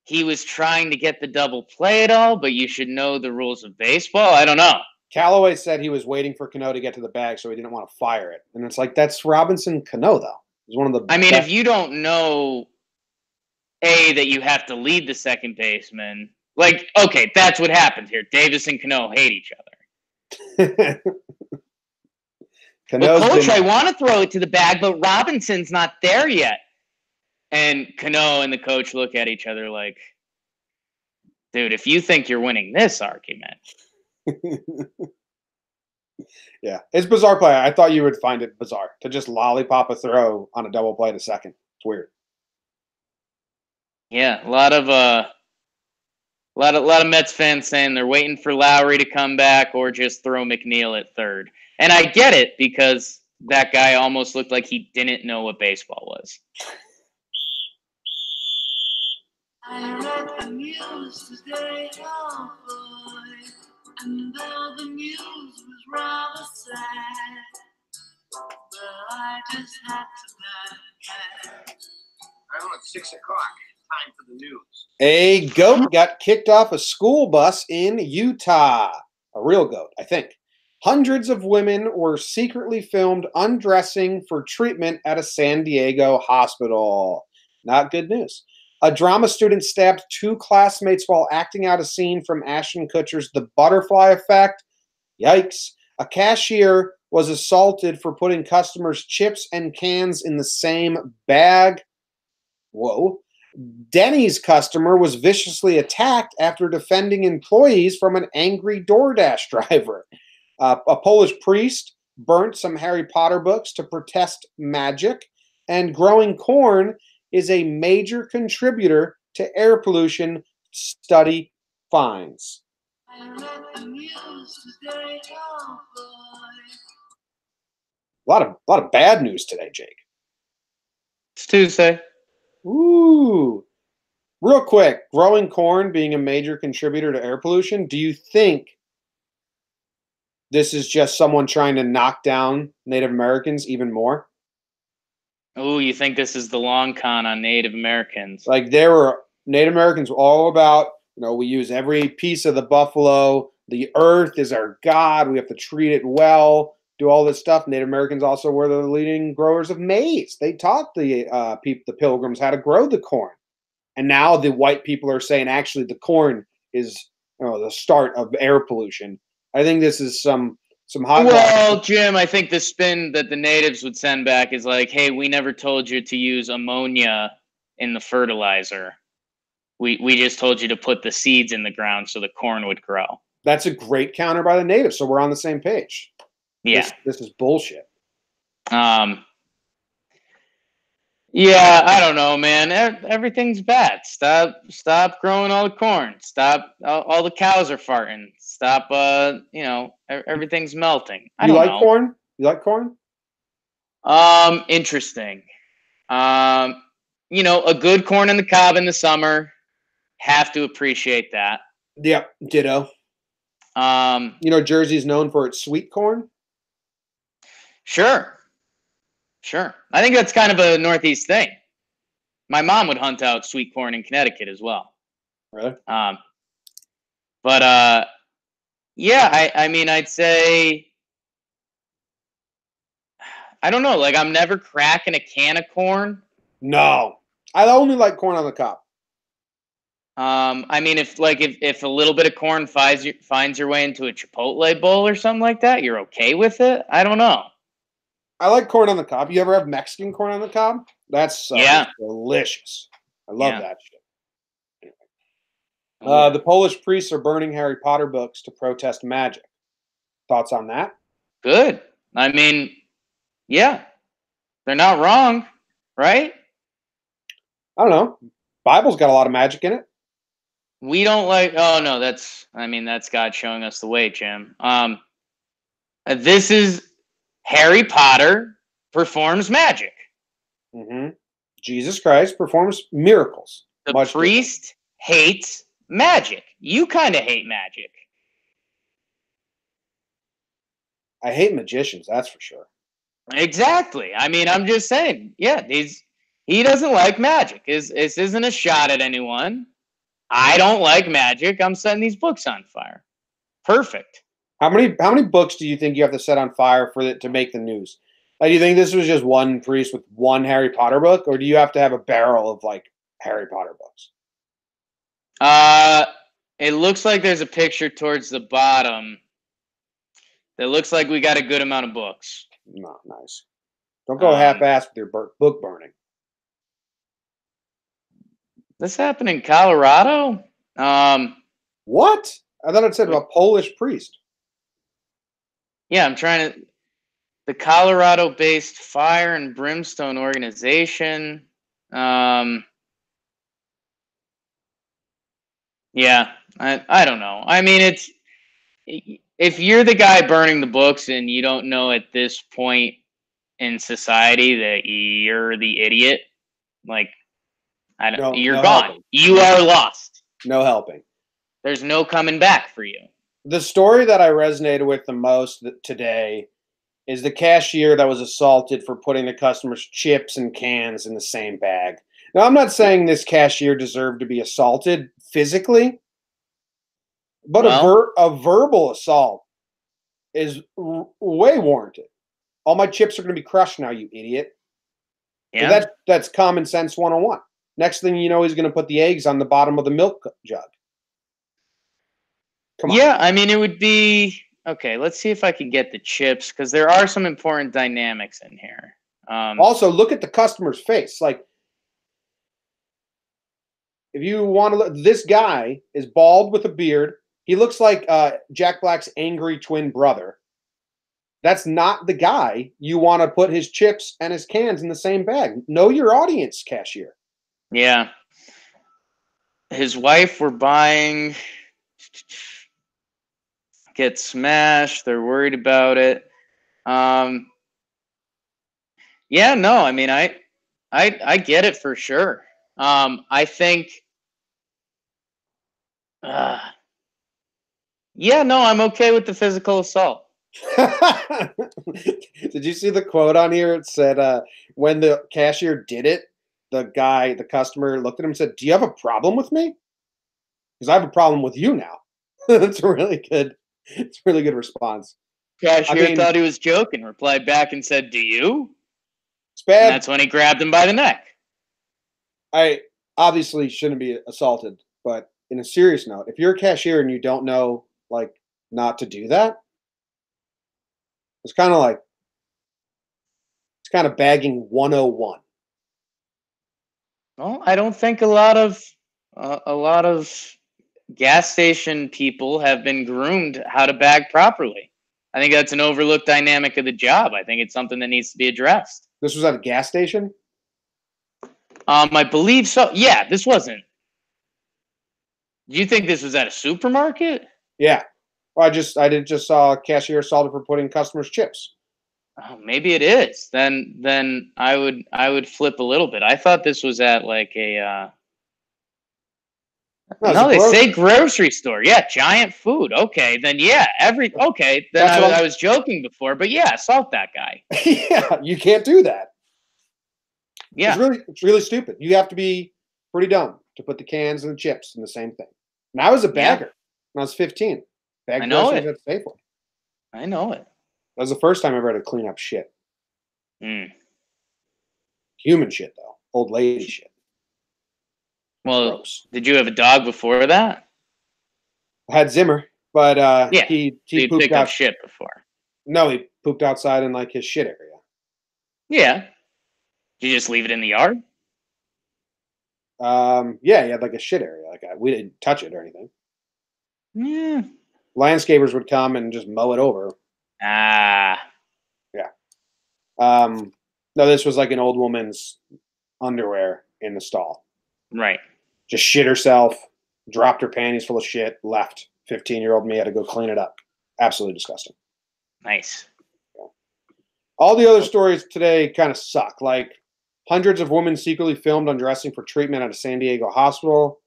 he was trying to get the double play at all, but you should know the rules of baseball. I don't know. Callaway said he was waiting for Cano to get to the bag, so he didn't want to fire it. And it's like, that's Robinson Cano, though. He's one of the I mean, if you don't know, that you have to lead the second baseman, like, okay, that's what happened here. Davis and Cano hate each other. Coach, I want to throw it to the bag, but Robinson's not there yet. And Cano and the coach look at each other like, dude, if you think you're winning this argument. Yeah, it's bizarre play. I thought you would find it bizarre to just lollipop a throw on a double play to second. It's weird. Yeah, a lot of Mets fans saying they're waiting for Lowry to come back or just throw McNeil at third. And I get it because that guy almost looked like he didn't know what baseball was. I read the news today, oh boy, and though the news was rather sad, well, I just had to laugh. I know it's 6 o'clock. Time for the news. A goat got kicked off a school bus in Utah. A real goat, I think. Hundreds of women were secretly filmed undressing for treatment at a San Diego hospital. Not good news. A drama student stabbed 2 classmates while acting out a scene from Ashton Kutcher's The Butterfly Effect. Yikes. A cashier was assaulted for putting customers' chips and cans in the same bag. Whoa. Denny's customer was viciously attacked after defending employees from an angry DoorDash driver. A Polish priest burnt some Harry Potter books to protest magic. And growing corn is a major contributor to air pollution, study finds. I read the news today, oh boy. A lot of bad news today, Jake. It's Tuesday. Ooh. Real quick, growing corn being a major contributor to air pollution, do you think this is just someone trying to knock down Native Americans even more? Oh, you think this is the long con on Native Americans? Like there were Native Americans were all about, we use every piece of the buffalo. The earth is our God. We have to treat it well, do all this stuff. Native Americans also were the leading growers of maize. They taught the pilgrims how to grow the corn. And now the white people are saying actually the corn is the start of air pollution. I think this is some hot. Well, Jim, I think the spin that the natives would send back is like, hey, we never told you to use ammonia in the fertilizer. We just told you to put the seeds in the ground so the corn would grow. That's a great counter by the natives. So we're on the same page. Yeah. This is bullshit. Yeah, I don't know, man. Everything's bad. Stop growing all the corn. Stop. All the cows are farting. Stop. Everything's melting. I don't know. Corn? You like corn? Interesting. A good corn on the cob in the summer. Have to appreciate that. Yep, ditto. Jersey's known for its sweet corn. Sure. I think that's kind of a Northeast thing. My mom would hunt out sweet corn in Connecticut as well. Really? Yeah, I mean, I'd say, I don't know. Like, I'm never cracking a can of corn. No, I only like corn on the cob. I mean, if a little bit of corn finds your way into a Chipotle bowl or something like that, you're okay with it. I don't know. I like corn on the cob. You ever have Mexican corn on the cob? That's delicious. I love that shit. The Polish priests are burning Harry Potter books to protest magic. Thoughts on that? Good. I mean, yeah, they're not wrong, right? I don't know. Bible's got a lot of magic in it. We don't like. Oh no, that's God showing us the way, Jim. This is Harry Potter performs magic. Mm-hmm. Jesus Christ performs miracles. The priest hates magic. You kind of hate magic. I hate magicians, that's for sure. Exactly. I mean, I'm just saying. Yeah, he doesn't like magic. This isn't a shot at anyone. I don't like magic. I'm setting these books on fire. Perfect. How many books do you think you have to set on fire for it to make the news? Like, do you think this was just one priest with one Harry Potter book, or do you have to have a barrel of like Harry Potter books? It looks like there's a picture towards the bottom. It looks like we got a good amount of books. Not nice. Don't go half-assed with your book burning. This happened in Colorado? What? I thought it said about Polish priest. Yeah, I'm trying to... The Colorado-based Fire and Brimstone organization. Yeah, I don't know. I mean, it's... If you're the guy burning the books and you don't know at this point in society that you're the idiot, like, I don't. No, You're no gone. helping. You are lost. No helping. There's no coming back for you. The story that I resonated with the most today is the cashier that was assaulted for putting the customer's chips and cans in the same bag. Now, I'm not saying this cashier deserved to be assaulted physically, but Well, a verbal assault is way warranted. All my chips are going to be crushed now, you idiot. yeah. That's common sense 101. Next thing you know, he's going to put the eggs on the bottom of the milk jug. Come on. Yeah, I mean, it would be okay. Let's see if I can get the chips because there are some important dynamics in here. Also, look at the customer's face. Like, if you want to look, this guy is bald with a beard. He looks like Jack Black's angry twin brother. That's not the guy you want to put his chips and his cans in the same bag. Know your audience, cashier. Yeah, his wife were buying. Get smashed. They're worried about it. Yeah, no, I mean, I get it for sure. I think, yeah, no, I'm okay with the physical assault. Did you see the quote on here? It said, when the cashier did it, the customer looked at him and said, "Do you have a problem with me? Because I have a problem with you now." That's a really good. It's a really good response. Cashier thought he was joking, replied back and said, "Do you?" It's bad. And that's when he grabbed him by the neck. I obviously shouldn't be assaulted, but in a serious note, if you're a cashier and you don't know, like, not to do that, it's kind of bagging 101. Well, I don't think a lot of gas station people have been groomed how to bag properly. I think that's an overlooked dynamic of the job. I think it's something that needs to be addressed. This was at a gas station? I believe so. Yeah, this wasn't. Do you think this was at a supermarket? Yeah. Well, I just saw a cashier assaulted for putting customers' chips. Oh, maybe it is. Then I would flip a little bit. I thought this was at like a no, they say grocery store. Yeah, giant food. Okay, then yeah, okay. Then I was joking before, but yeah, assault that guy. Yeah, you can't do that. Yeah, it's really stupid. You have to be pretty dumb to put the cans and the chips in the same thing. And I was a bagger when I was 15. I know it. At Safeway. I know it. That was the first time I ever had to clean up shit. Mm. Human shit though, old lady shit. Well, gross. Did you have a dog before that? I had Zimmer, but yeah, he so pooped out shit before. No, he pooped outside in like his shit area. Yeah. Did you just leave it in the yard? Yeah, he had like a shit area. Like we didn't touch it or anything. Yeah. Landscapers would come and just mow it over. Ah. Yeah. No, this was like an old woman's underwear in the stall. Right. Just shit herself, dropped her panties full of shit, left. 15-year-old me had to go clean it up. Absolutely disgusting. Nice. Yeah. All the other stories today kind of suck. Like hundreds of women secretly filmed undressing for treatment at a San Diego hospital.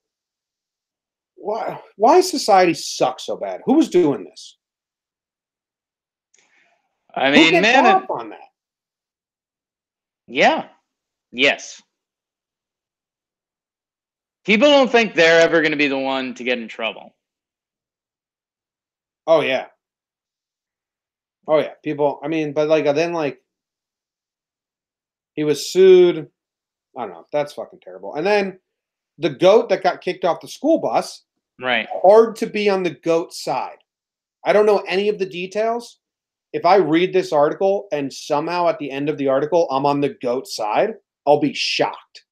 Why society sucks so bad? Who was doing this? I mean, who gets off on that? Yeah. Yes. People don't think they're ever going to be the one to get in trouble. Oh yeah. Oh yeah. People. I mean, but like then like he was sued. I don't know. That's fucking terrible. And then the goat that got kicked off the school bus. Right. Hard to be on the goat side. I don't know any of the details. If I read this article and somehow at the end of the article I'm on the goat side, I'll be shocked.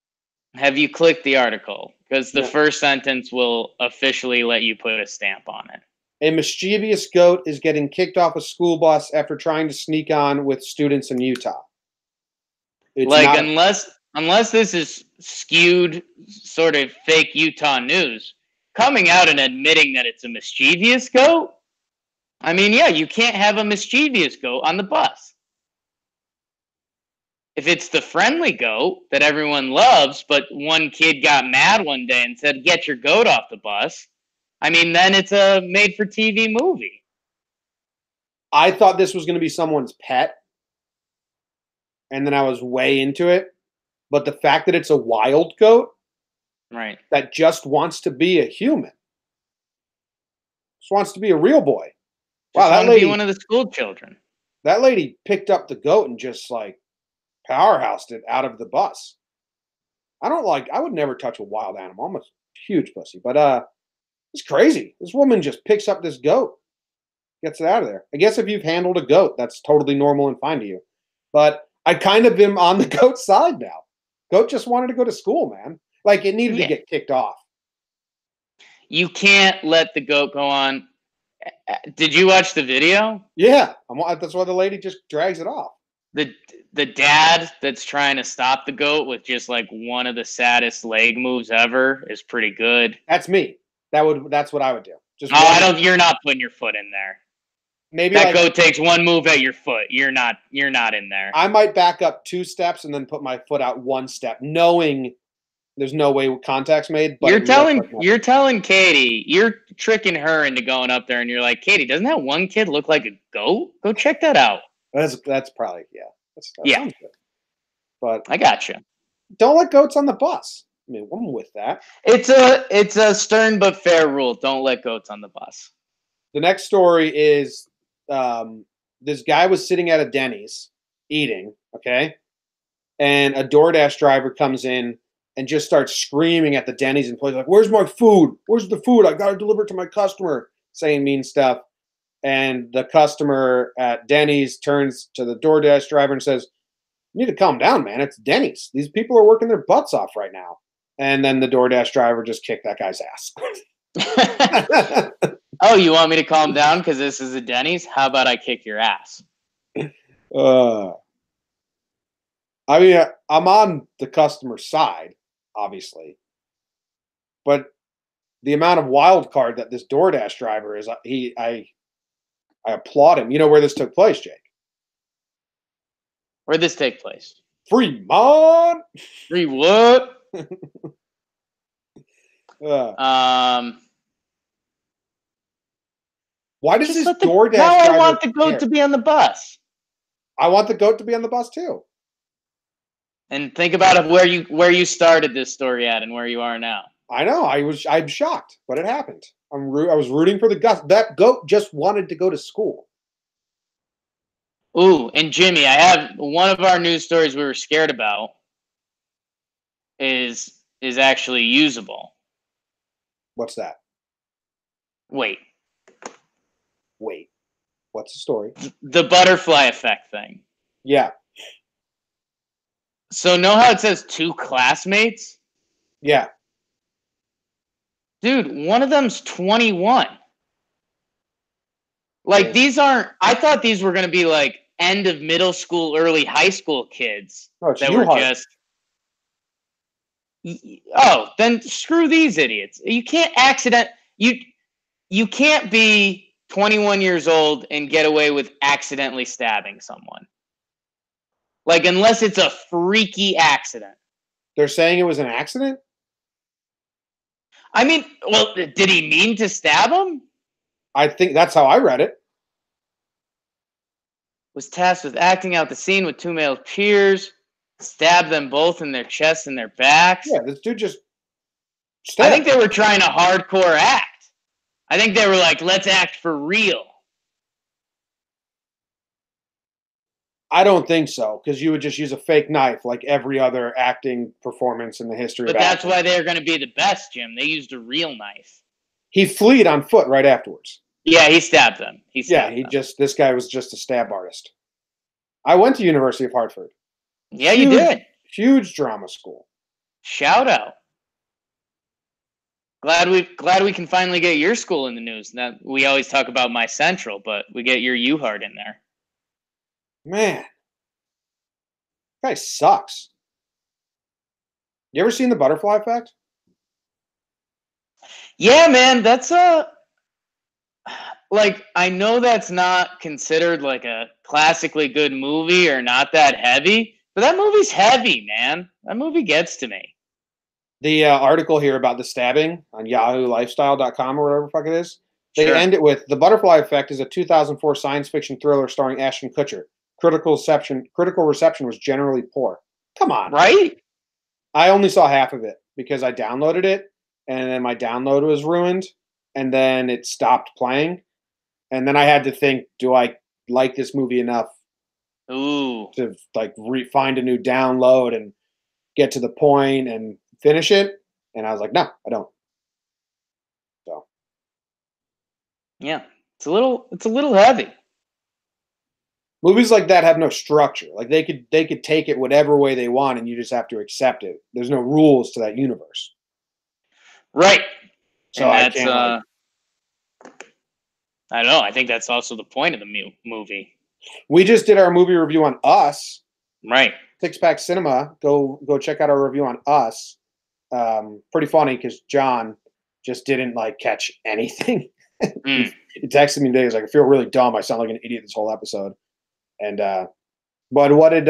Have you clicked the article? Because the first sentence will officially let you put a stamp on it. A mischievous goat is getting kicked off a school bus after trying to sneak on with students in Utah. It's like unless this is skewed sort of fake Utah news, coming out and admitting that it's a mischievous goat. I mean, yeah, you can't have a mischievous goat on the bus. If it's the friendly goat that everyone loves, but one kid got mad one day and said, "Get your goat off the bus," I mean, then it's a made-for-TV movie. I thought this was going to be someone's pet, and then I was way into it. But the fact that it's a wild goat Right. that just wants to be a human, just wants to be a real boy. Wow, Just want to be one of the school children. that lady picked up the goat and just like powerhoused it out of the bus. I would never touch a wild animal. I'm a huge pussy, but it's crazy. This woman just picks up this goat, gets it out of there. I guess if you've handled a goat, that's totally normal and fine to you. But I kind of am on the goat side now. Goat just wanted to go to school, man. Like it needed to get kicked off. You can't let the goat go on. Did you watch the video? Yeah, that's why the lady just drags it off. The dad that's trying to stop the goat with just like one of the saddest leg moves ever is pretty good. That's me. That's what I would do. You're not putting your foot in there. Maybe that goat takes one move at your foot. You're not in there. I might back up 2 steps and then put my foot out 1 step, knowing there's no way contact's made. But you're telling Katie, you're tricking her into going up there, and you're like, Katie, doesn't that one kid look like a goat? Go check that out. That's probably that sounds good. But I got you. Don't let goats on the bus. I mean, I'm with that. It's a stern but fair rule. Don't let goats on the bus. The next story is this guy was sitting at a Denny's eating, okay? And a DoorDash driver comes in and just starts screaming at the Denny's employees like, "Where's my food? Where's the food? I got to deliver it to my customer," saying mean stuff. And the customer at Denny's turns to the DoorDash driver and says, "You need to calm down, man. It's Denny's. These people are working their butts off right now." And then the DoorDash driver just kicked that guy's ass. Oh, you want me to calm down because this is a Denny's? How about I kick your ass? I mean, I'm on the customer side, obviously. But the amount of wild card that this DoorDash driver is, I applaud him. You know where this took place, Jake? Where'd this take place? Fremont. Free what? Why does this DoorDash now driver I want the goat to be on the bus. I want the goat to be on the bus too. And think about where you started this story at and where you are now. I know. I'm shocked, but it happened. I was rooting for the Gus. That goat just wanted to go to school. Ooh, and Jimmy, I have one of our news stories we were scared about is actually usable. What's that? Wait. What's the story? The butterfly effect thing. Yeah. So know how it says 2 classmates? Yeah. Dude, one of them's 21. Like, these aren't... I thought these were going to be, like, end of middle school, early high school kids that were just... Oh, then screw these idiots. You can't You can't be 21 years old and get away with accidentally stabbing someone. Like, unless it's a freaky accident. They're saying it was an accident? I mean, well, did he mean to stab him? I think that's how I read it. Was tasked with acting out the scene with 2 male peers, stabbed them both in their chests and their backs. Yeah, this dude just stabbed. I think they were trying to hardcore act. I think they were like, let's act for real. I don't think so, because you would just use a fake knife like every other acting performance in the history of acting. But that's why they're going to be the best, Jim. They used a real knife. He fled on foot right afterwards. Yeah, he stabbed them. This guy was just a stab artist. I went to University of Hartford. Yeah, you did. Huge drama school. Shout out. Glad we can finally get your school in the news. That we always talk about my Central, but we get your U-Hart in there. Man, guy sucks. You ever seen The Butterfly Effect? Yeah, man, that's like, I know that's not considered like a classically good movie or not that heavy, But that movie's heavy, man. That movie gets to me. The article here about the stabbing on YahooLifestyle.com or whatever the fuck it is, they Sure. end it with The Butterfly Effect is a 2004 science fiction thriller starring Ashton Kutcher. Critical reception was generally poor. Come on. Right? I only saw half of it because I downloaded it and then my download was ruined and then it stopped playing. And then I had to think, do I like this movie enough Ooh. to like find a new download and get to the point and finish it? And I was like, no, I don't. So Yeah. It's a little heavy. movies like that have no structure. Like they could take it whatever way they want and you just have to accept it. There's no rules to that universe. Right. So and I that's can't I don't know. I think that's also the point of the movie. we just did our movie review on Us. Right. Six Pack Cinema. Go check out our review on Us. Pretty funny because John just didn't like catch anything. Mm. He texted me today. He was like, I feel really dumb. I sound like an idiot this whole episode. And but what did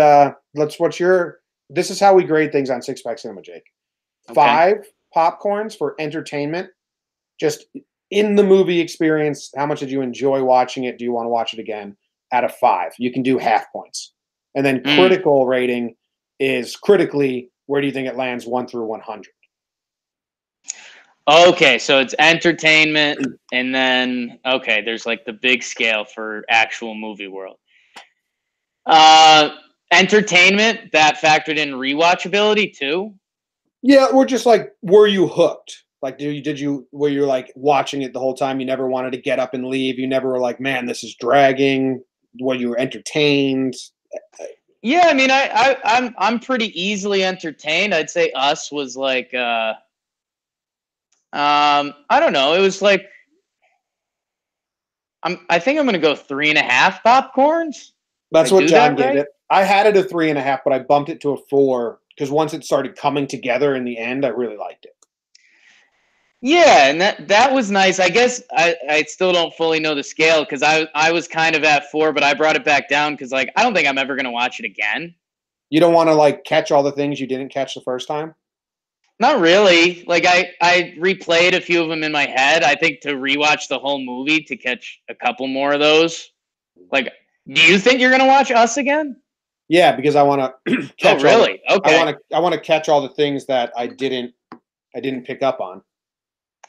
this is how we grade things on Six Pack Cinema, Jake. Okay. 5 popcorns for entertainment. Just in the movie experience, how much did you enjoy watching it? Do you want to watch it again? Out of 5. You can do half points. And then critical rating is critically, where do you think it lands 1 through 100? Okay, so it's entertainment, and then there's like the big scale for actual movie world. Entertainment, that factored in rewatchability too. Yeah, we're just like, were you hooked? Like, were you like watching it the whole time? You never wanted to get up and leave. You never were like, man, this is dragging. Were you entertained? Yeah, I mean, I'm pretty easily entertained. I'd say Us was like, I don't know. It was like, I think I'm gonna go 3.5 popcorns. That's what John gave right? it. I had it a 3.5, but I bumped it to a 4 because once it started coming together in the end, I really liked it. Yeah, and that was nice. I guess I still don't fully know the scale because I was kind of at 4, but I brought it back down because like I don't think I'm ever gonna watch it again. You don't want to like catch all the things you didn't catch the first time? Not really. Like I replayed a few of them in my head. I think to rewatch the whole movie to catch a couple more of those. Like, do you think you're gonna watch Us again? Yeah, because I want to catch. Oh, really? Okay. I want to catch all the things that I didn't pick up on.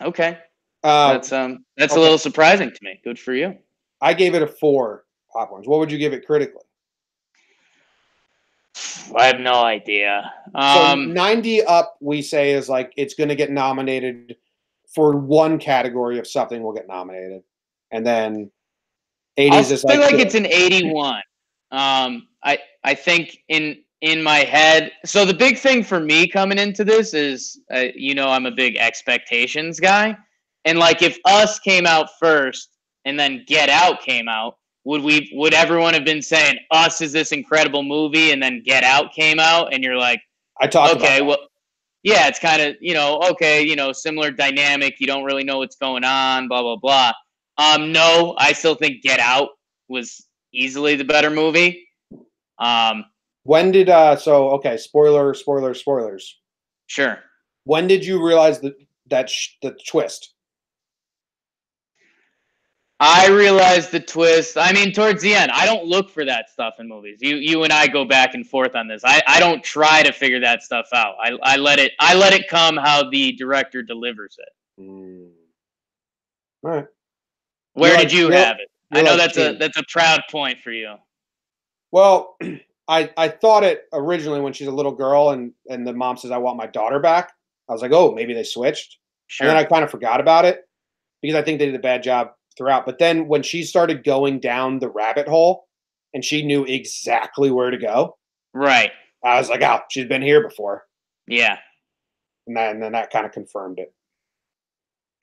Okay. That's a little surprising to me. Good for you. I gave it a 4 popcorns. What would you give it critically? I have no idea. So 90 up, we say, is like it's going to get nominated for one category of something will get nominated, and then 80s is like good. It's an 81. I think in my head. So the big thing for me coming into this is, I'm a big expectations guy, and like if Us came out first and then Get Out came out, would everyone have been saying Us is this incredible movie, and then Get Out came out, and you're like, I talked about that. Well, yeah, it's kind of similar dynamic. You don't really know what's going on, blah blah blah. No, I still think Get Out was easily the better movie. When did spoilers. Sure. When did you realize the twist? I realized the twist. I mean, towards the end, I don't look for that stuff in movies. You and I go back and forth on this. I don't try to figure that stuff out. I let it come how the director delivers it. All right. Where did you have it? I know like that's a proud point for you. Well, I thought it originally when she's a little girl and the mom says, I want my daughter back. I was like, oh, maybe they switched. Sure. And then I kind of forgot about it because I think they did a bad job throughout. But then when she started going down the rabbit hole and she knew exactly where to go. Right. I was like, oh, she's been here before. Yeah. And then that kind of confirmed it.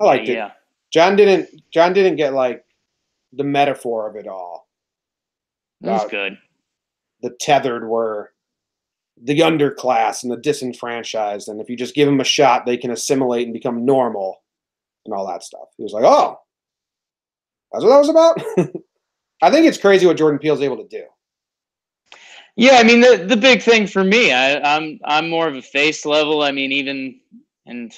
I liked it. Yeah. John didn't get like the metaphor of it all. It was good. The tethered were the underclass and the disenfranchised, and if you just give them a shot, they can assimilate and become normal, and all that stuff. He was like, "Oh, that's what that was about." I think it's crazy what Jordan Peele's able to do. Yeah, I mean the big thing for me, I'm more of a face level. I mean, even and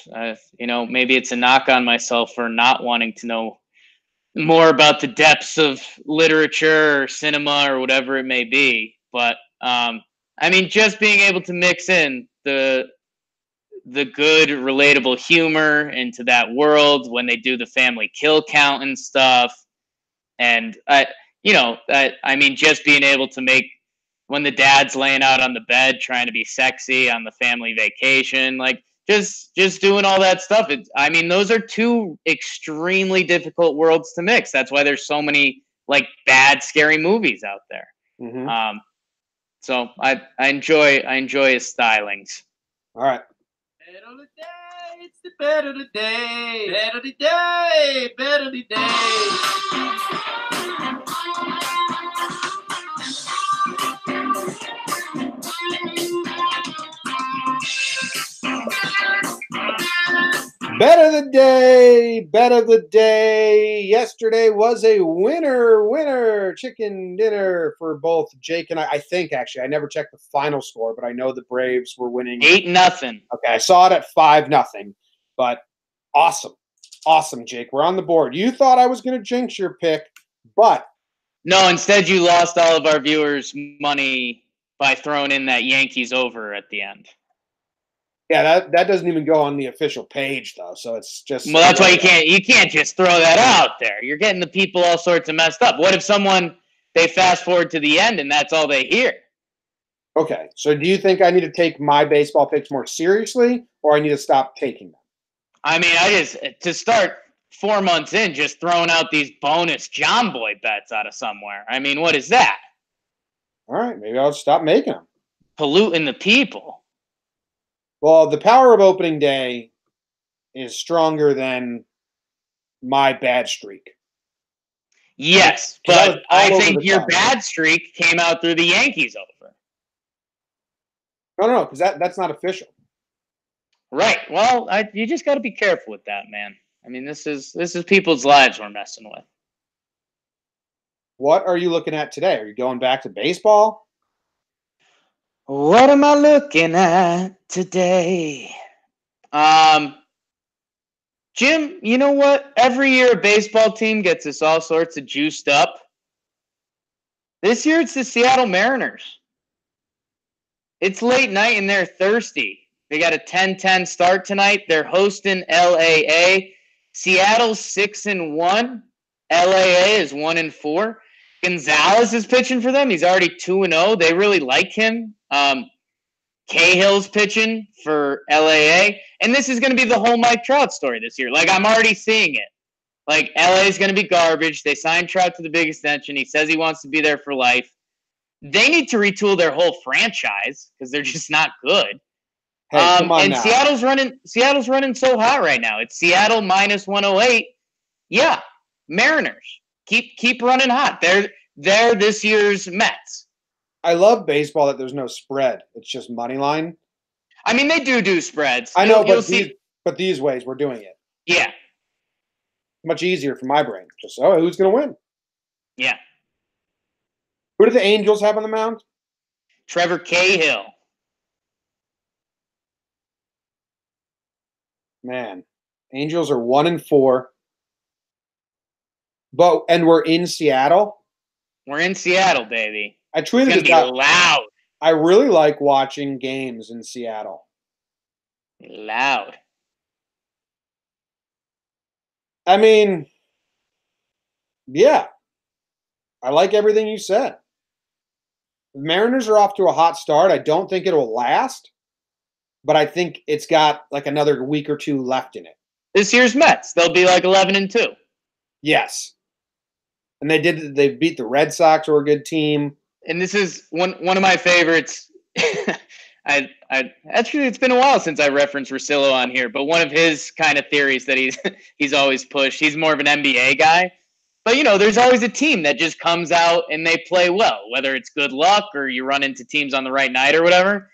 maybe it's a knock on myself for not wanting to know more about the depths of literature or cinema or whatever it may be. But I mean, just being able to mix in the good, relatable humor into that world when they do the family kill count and stuff, and I mean, just being able to make when the dad's laying out on the bed trying to be sexy on the family vacation, like just doing all that stuff. I mean, those are two extremely difficult worlds to mix. That's why there's so many like bad, scary movies out there. Mm-hmm. So I enjoy his stylings. All right. Better the day, it's the better the day, better the day, better the day. Better the day, better the day. Yesterday was a winner chicken dinner for both Jake and I. I think actually, I never checked the final score, but I know the Braves were winning 8-0. Okay, I saw it at 5-0, but awesome, Jake. We're on the board. You thought I was going to jinx your pick, but no, instead you lost all of our viewers' money by throwing in that Yankees over at the end. Yeah, that doesn't even go on the official page though, so it's just. Well, that's why you can't just throw that out there. You're getting the people all sorts of messed up. What if they fast forward to the end and that's all they hear? Okay, so do you think I need to take my baseball picks more seriously, or I need to stop taking them? I mean, to start 4 months in, just throwing out these bonus Jomboy bets out of somewhere. I mean, what is that? All right, maybe I'll stop making them. Polluting the people. Well, the power of opening day is stronger than my bad streak. Yes, but I think your bad streak came out through the Yankees over. No, because that's not official. Right. Well, you just got to be careful with that, man. I mean, this is people's lives we're messing with. What are you looking at today? Are you going back to baseball? What am I looking at today? Jim, you know what? Every year a baseball team gets us all sorts of juiced up. This year it's the Seattle Mariners. It's late night and they're thirsty. They got a 10-10 start tonight. They're hosting LAA. Seattle's 6-1. LAA is 1-4. Gonzalez is pitching for them. He's already 2-0. They really like him. Cahill's pitching for LAA. And this is going to be the whole Mike Trout story this year. Like, I'm already seeing it. Like, LA is going to be garbage. They signed Trout to the big extension. He says he wants to be there for life. They need to retool their whole franchise because they're just not good. Hey, come on and now. Seattle's running so hot right now. It's Seattle minus 108. Yeah, Mariners. Keep running hot. They're this year's Mets. I love baseball that there's no spread. It's just money line. I mean, they do spreads. I know, but these ways we're doing it. Yeah. Much easier for my brain. Just, who's going to win? Yeah. Who do the Angels have on the mound? Trevor Cahill. Man, Angels are 1-4. And we're in Seattle. We're in Seattle, baby. I tweeted it's gonna be loud. I really like watching games in Seattle. Loud. I mean, yeah. I like everything you said. The Mariners are off to a hot start. I don't think it'll last, but I think it's got like another week or two left in it. This year's Mets, they'll be like 11-2. Yes. And they beat the Red Sox, who are a good team. And this is one of my favorites. Actually, it's been a while since I referenced Russillo on here, but one of his kind of theories that he's always pushed. He's more of an NBA guy, but there's always a team that just comes out and they play well, whether it's good luck or you run into teams on the right night or whatever.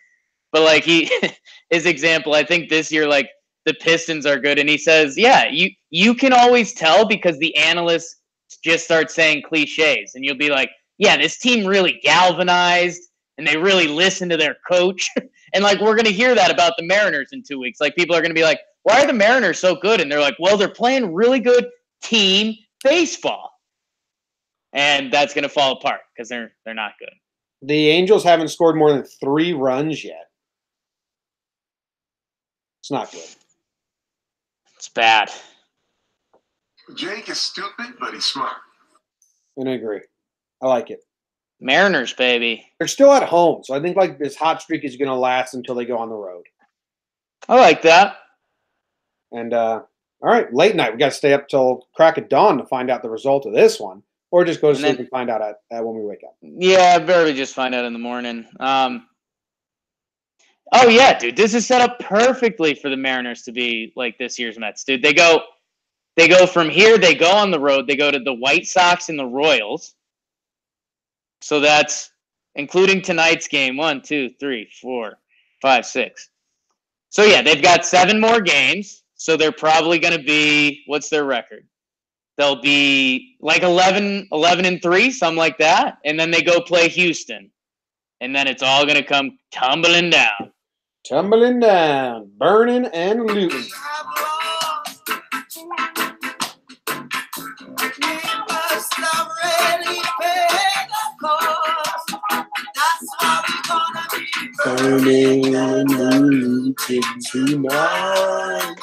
But like his example, I think this year, like the Pistons are good, and he says, yeah, you can always tell because the analysts just start saying cliches, and you'll be like, yeah, this team really galvanized. and they really listen to their coach. And like, we're going to hear that about the Mariners in 2 weeks. Like, people are going to be like, why are the Mariners so good? And they're like, well, they're playing really good team baseball. And that's going to fall apart because they're not good. The Angels haven't scored more than 3 runs yet. It's not good. It's bad. Jake is stupid, but he's smart. And I agree. I like it. Mariners, baby. They're still at home, so I think like this hot streak is going to last until they go on the road. I like that. And all right, late night. We got to stay up till crack of dawn to find out the result of this one, or just go to sleep and find out at when we wake up. Yeah, barely just find out in the morning. Oh yeah, dude, this is set up perfectly for the Mariners to be like this year's Mets, dude. They go from here. They go on the road. They go to the White Sox and the Royals. So that's including tonight's game. 1, 2, 3, 4, 5, 6. So yeah, they've got 7 more games. So they're probably going to be, what's their record? They'll be like 11-3, something like that. And then they go play Houston. And then it's all going to come tumbling down. Tumbling down, burning and looting. Burning and looting tonight.